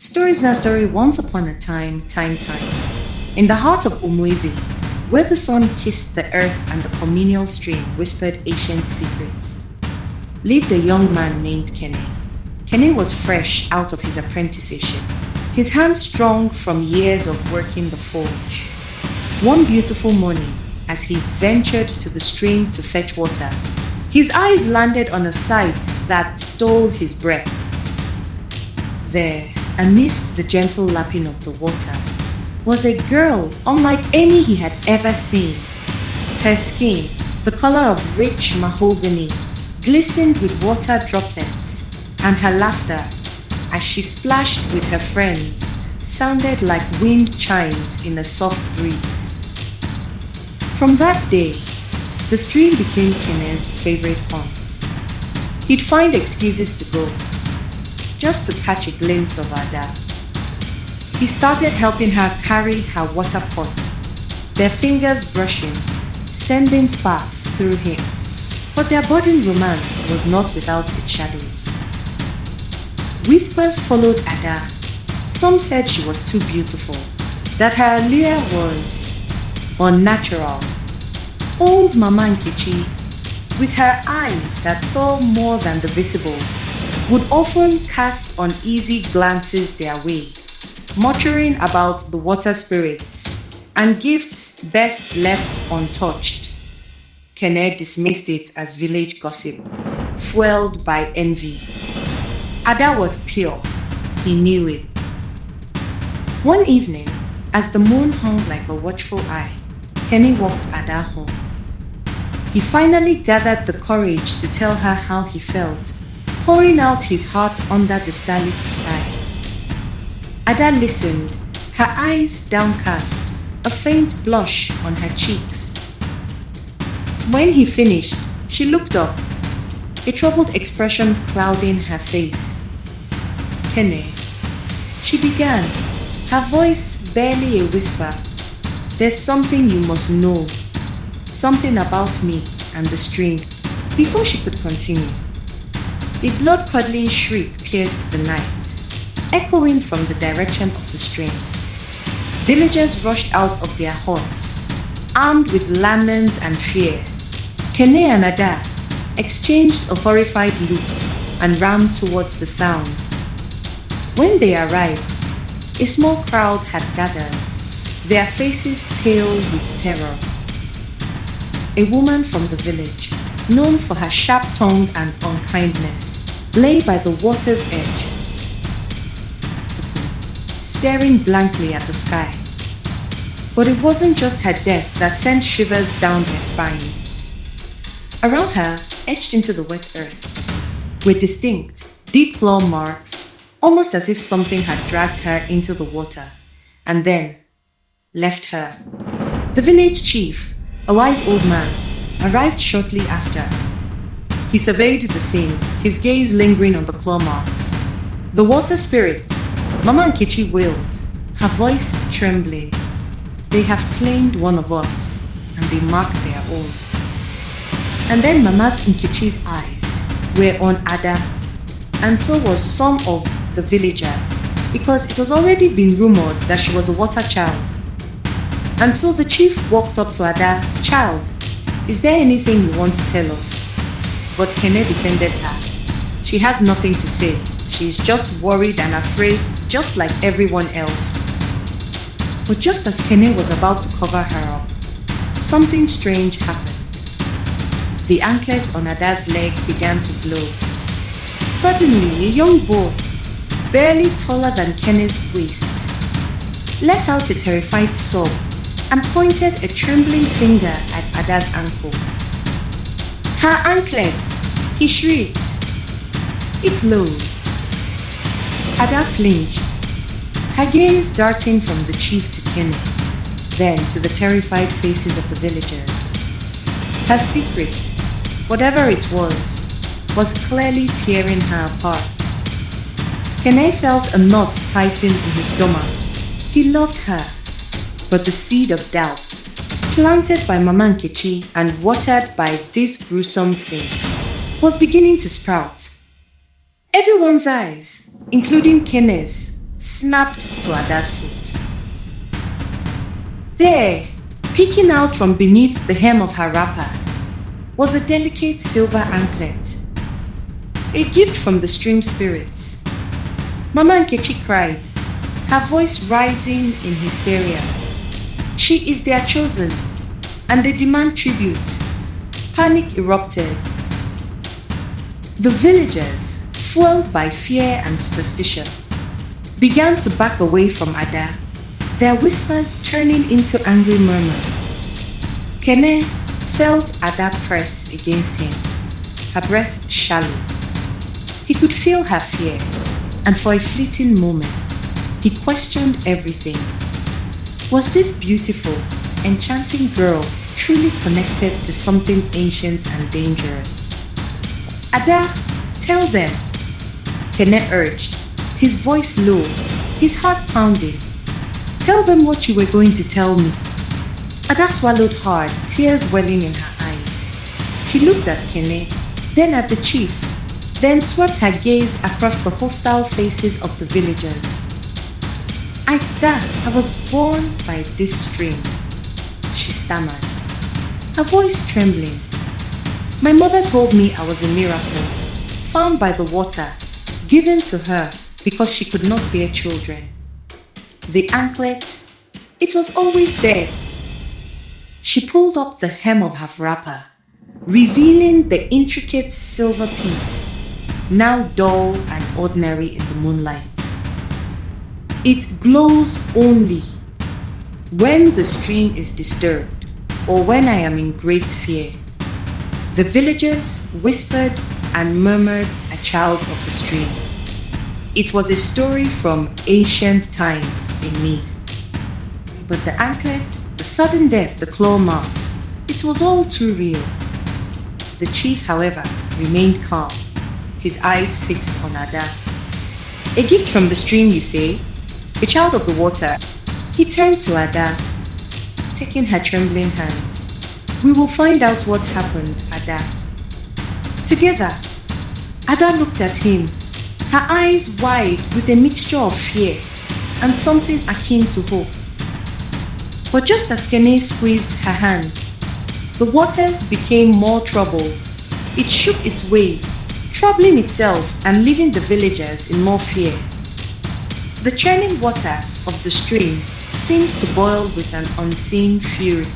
Stories Now Story Once Upon a Time. In the heart of Umwezi, where the sun kissed the earth and the communal stream whispered ancient secrets, lived a young man named Kene. Kene was fresh out of his apprenticeship, his hands strong from years of working the forge. One beautiful morning, as he ventured to the stream to fetch water, his eyes landed on a sight that stole his breath. There, amidst the gentle lapping of the water, was a girl unlike any he had ever seen. Her skin, the color of rich mahogany, glistened with water droplets, and her laughter, as she splashed with her friends, sounded like wind chimes in a soft breeze. From that day, the stream became Kene's favorite haunt. He'd find excuses to go, just to catch a glimpse of Ada. He started helping her carry her water pot, their fingers brushing, sending sparks through him. But their budding romance was not without its shadows. Whispers followed Ada. Some said she was too beautiful, that her allure was unnatural. Old Mama Nkechi, with her eyes that saw more than the visible, would often cast uneasy glances their way, muttering about the water spirits and gifts best left untouched. Kene dismissed it as village gossip, fueled by envy. Ada was pure, he knew it. One evening, as the moon hung like a watchful eye, Kene walked Ada home. He finally gathered the courage to tell her how he felt, pouring out his heart under the starlit sky. Ada listened, her eyes downcast, a faint blush on her cheeks. When he finished, she looked up, a troubled expression clouding her face. Kene, she began, her voice barely a whisper. There's something you must know, something about me and the stream. Before she could continue, a blood-curdling shriek pierced the night, echoing from the direction of the stream. Villagers rushed out of their huts, armed with lanterns and fear. Kene and Ada exchanged a horrified look and ran towards the sound. When they arrived, a small crowd had gathered, their faces pale with terror. A woman from the village, known for her sharp tongue and unkindness, lay by the water's edge, staring blankly at the sky. But it wasn't just her death that sent shivers down her spine. Around her, etched into the wet earth, were distinct, deep claw marks, almost as if something had dragged her into the water, and then left her. The village chief, a wise old man, arrived shortly after. He surveyed the scene, his gaze lingering on the claw marks. The water spirits, Mama Nkechi wailed, her voice trembling. They have claimed one of us, and they mark their own. And then Mama's Nkechi's eyes were on Ada, and so was some of the villagers, because it was already been rumored that she was a water child. And so the chief walked up to Ada. Child, is there anything you want to tell us? But Kene defended her. She has nothing to say. She's just worried and afraid, just like everyone else. But just as Kene was about to cover her up, something strange happened. The anklet on Ada's leg began to glow. Suddenly, a young boy, barely taller than Kene's waist, let out a terrified sob and pointed a trembling finger at Ada's ankle. Her anklet! He shrieked. It glowed. Ada flinched, her gaze darting from the chief to Kene, then to the terrified faces of the villagers. Her secret, whatever it was clearly tearing her apart. Kene felt a knot tighten in his stomach. He loved her, but the seed of doubt, planted by Mama Nkechi and watered by this gruesome sin, was beginning to sprout. Everyone's eyes, including Kene's, snapped to Ada's foot. There, peeking out from beneath the hem of her wrapper, was a delicate silver anklet, a gift from the stream spirits. Mama Nkechi cried, her voice rising in hysteria. She is their chosen, and they demand tribute. Panic erupted. The villagers, fueled by fear and superstition, began to back away from Ada, their whispers turning into angry murmurs. Kene felt Ada press against him, her breath shallow. He could feel her fear, and for a fleeting moment, he questioned everything. Was this beautiful, enchanting girl truly connected to something ancient and dangerous? Ada, tell them, Kene urged, his voice low, his heart pounding. Tell them what you were going to tell me. Ada swallowed hard, tears welling in her eyes. She looked at Kene, then at the chief, then swept her gaze across the hostile faces of the villagers. Ada, I was born by this stream, she stammered, her voice trembling. My mother told me I was a miracle, found by the water, given to her because she could not bear children. The anklet, it was always there. She pulled up the hem of her wrapper, revealing the intricate silver piece, now dull and ordinary in the moonlight. It glows only when the stream is disturbed or when I am in great fear. The villagers whispered and murmured a child of the stream. It was a story from ancient times beneath. But the anklet, the sudden death, the claw marks, it was all too real. The chief, however, remained calm, his eyes fixed on Ada. A gift from the stream, you say? A child of the water. He turned to Ada, taking her trembling hand. We will find out what happened, Ada. Together, Ada looked at him, her eyes wide with a mixture of fear and something akin to hope. But just as Kene squeezed her hand, the waters became more troubled. It shook its waves, troubling itself and leaving the villagers in more fear. The churning water of the stream seemed to boil with an unseen fury.